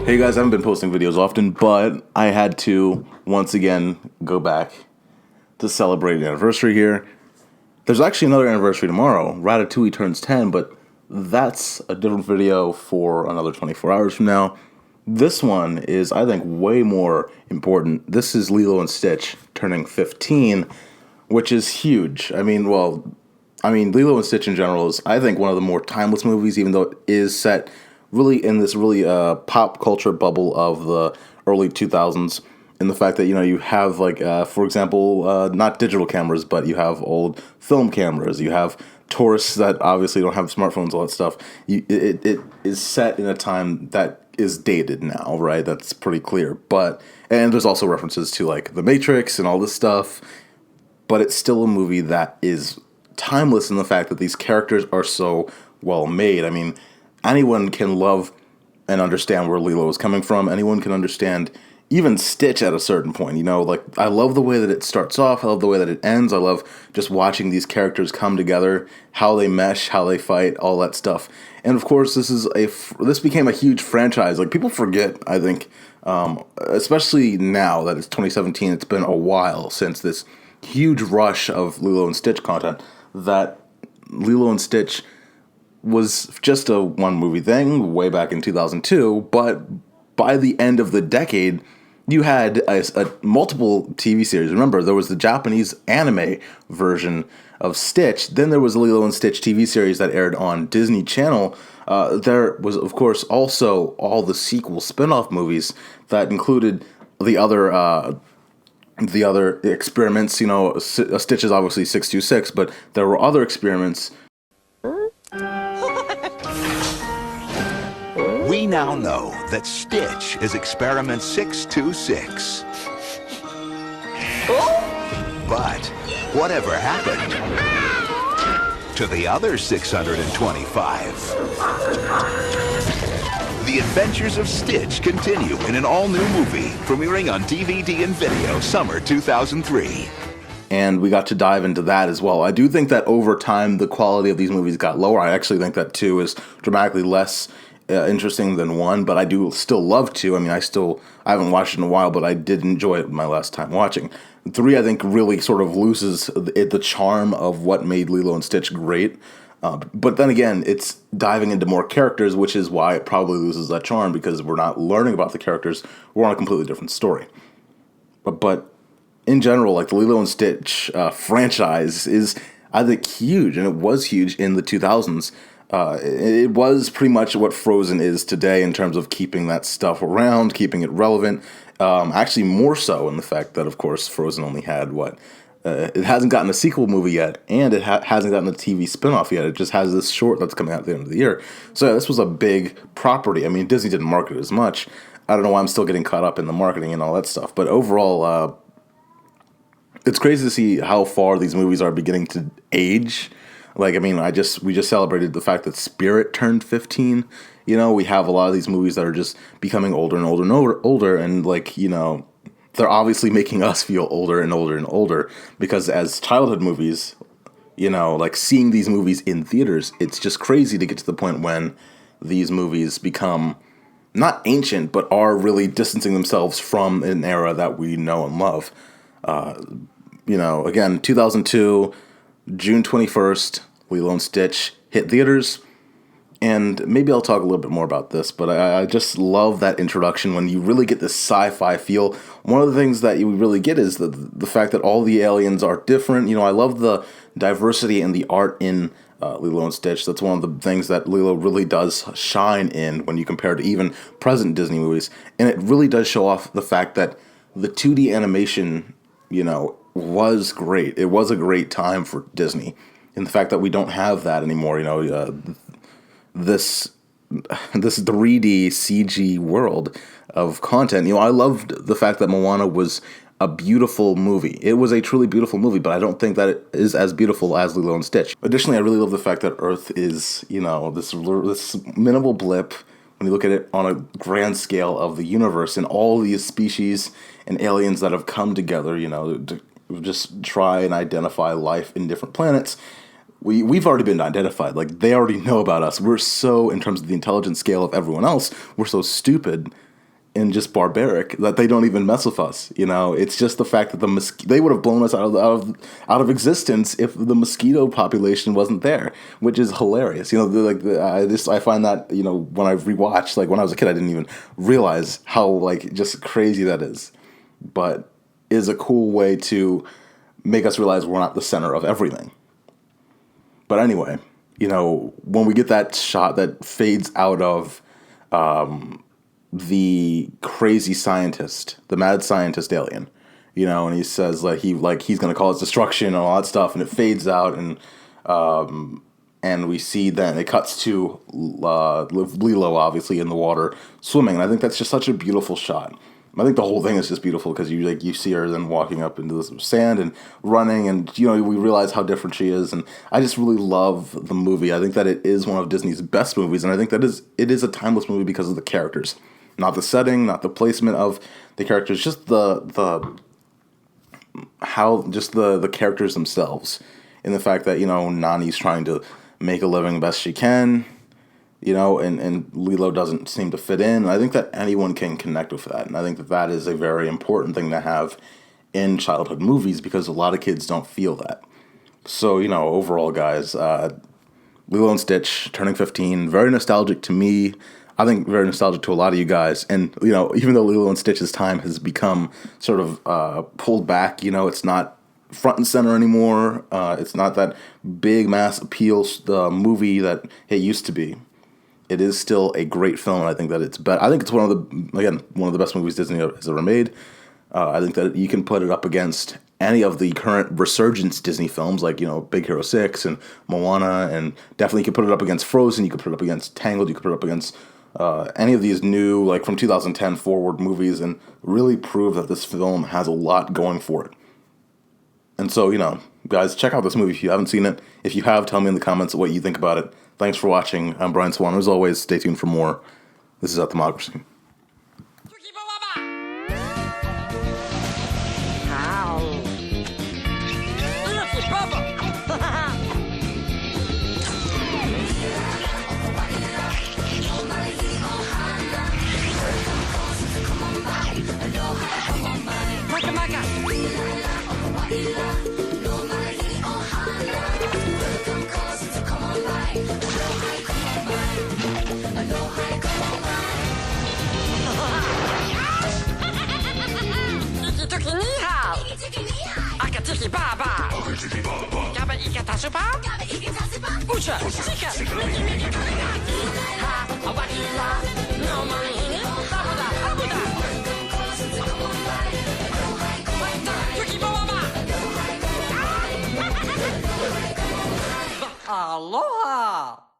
Hey guys, I haven't been posting videos often, but I had to once again go back to celebrate an anniversary here. There's actually another anniversary tomorrow. Ratatouille turns 10, but that's a different video for another 24 hours from now. This one is, I think, way more important. This is Lilo and Stitch turning 15, which is huge. Lilo and Stitch in general is, I think, one of the more timeless movies, even though it is set really in this really pop culture bubble of the early 2000s, in the fact that, you have, for example, not digital cameras, but you have old film cameras. You have tourists that obviously don't have smartphones, all that stuff. It is set in a time that is dated now, right? That's pretty clear. And there's also references to, The Matrix and all this stuff, but it's still a movie that is timeless in the fact that these characters are so well made. Anyone can love and understand where Lilo is coming from. Anyone can understand even Stitch at a certain point. I love the way that it starts off. I love the way that it ends. I love just watching these characters come together, how they mesh, how they fight, all that stuff. And of course, this became a huge franchise. People forget, I think, especially now that it's 2017, it's been a while since this huge rush of Lilo and Stitch content, that Lilo and Stitch was just a one movie thing way back in 2002, but by the end of the decade, you had a multiple TV series. Remember, there was the Japanese anime version of Stitch, then there was the Lilo and Stitch TV series that aired on Disney Channel. There was, of course, also all the sequel spinoff movies that included the other experiments. Stitch is obviously 626, but there were other experiments. We now know that Stitch is experiment 626. But whatever happened to the other 625? The Adventures of Stitch continue in an all-new movie premiering on DVD and video summer 2003. And we got to dive into that as well. I do think that over time, the quality of these movies got lower. I actually think that 2 is dramatically less interesting than 1, but I do still love 2. I haven't watched it in a while, but I did enjoy it my last time watching. 3, I think, really sort of loses the charm of what made Lilo and Stitch great. But then again, it's diving into more characters, which is why it probably loses that charm, because we're not learning about the characters. We're on a completely different story. But in general, the Lilo and Stitch franchise is, I think, huge, and it was huge in the 2000s. It was pretty much what Frozen is today in terms of keeping that stuff around, keeping it relevant. Actually, more so in the fact that, of course, Frozen only had it hasn't gotten a sequel movie yet, and it hasn't gotten a TV spinoff yet. It just has this short that's coming out at the end of the year. So yeah, this was a big property. Disney didn't market it as much. I don't know why I'm still getting caught up in the marketing and all that stuff. But overall, it's crazy to see how far these movies are beginning to age. We just celebrated the fact that Spirit turned 15. We have a lot of these movies that are just becoming older and older and older, and they're obviously making us feel older and older and older, because as childhood movies, seeing these movies in theaters, it's just crazy to get to the point when these movies become not ancient, but are really distancing themselves from an era that we know and love. Again, 2002, June 21st, Lilo and Stitch hit theaters, and maybe I'll talk a little bit more about this, but I just love that introduction when you really get this sci-fi feel. One of the things that you really get is the fact that all the aliens are different. I love the diversity and the art in Lilo and Stitch. That's one of the things that Lilo really does shine in when you compare to even present Disney movies, and it really does show off the fact that the 2D animation, was great. It was a great time for Disney, in the fact that we don't have that anymore. This 3D CG world of content. I loved the fact that Moana was a beautiful movie. It was a truly beautiful movie, but I don't think that it is as beautiful as Lilo and Stitch. Additionally, I really love the fact that Earth is, this minimal blip when you look at it on a grand scale of the universe, and all these species and aliens that have come together, to just try and identify life in different planets. We've already been identified. They already know about us. We're so, in terms of the intelligence scale of everyone else, we're so stupid and just barbaric that they don't even mess with us. You know, it's just the fact that they would have blown us out of existence if the mosquito population wasn't there, which is hilarious. You know, I find that, you know, when I rewatched, like when I was a kid, I didn't even realize how like just crazy that is, but is a cool way to make us realize we're not the center of everything. But anyway, you know, when we get that shot that fades out of the crazy scientist, the mad scientist alien, you know, and he says he's gonna call it destruction and all that stuff, and it fades out, and we see then it cuts to Lilo obviously in the water swimming, and I think that's just such a beautiful shot. I think the whole thing is just beautiful because you see her then walking up into the sand and running, and you know we realize how different she is, and I just really love the movie. I think that it is one of Disney's best movies, and I think that it is a timeless movie because of the characters, not the setting, not the placement of the characters, just the characters themselves, and the fact that, you know, Nani's trying to make a living best she can. You know, and Lilo doesn't seem to fit in. And I think that anyone can connect with that. And I think that that is a very important thing to have in childhood movies because a lot of kids don't feel that. So, you know, overall, guys, Lilo and Stitch turning 15, very nostalgic to me. I think very nostalgic to a lot of you guys. And, you know, even though Lilo and Stitch's time has become sort of pulled back, you know, it's not front and center anymore. It's not that big mass appeal movie that it used to be. It is still a great film, and I think that it's I think it's one of the best movies Disney has ever made. I think that you can put it up against any of the current resurgence Disney films, like, you know, Big Hero 6 and Moana, and definitely you could put it up against Frozen, you could put it up against Tangled, you could put it up against any of these new, like from 2010 forward movies, and really prove that this film has a lot going for it. And so, you know, guys, check out this movie if you haven't seen it. If you have, tell me in the comments what you think about it. Thanks for watching. I'm Brian Swan. As always, stay tuned for more. This is Athemocracy. Aloha!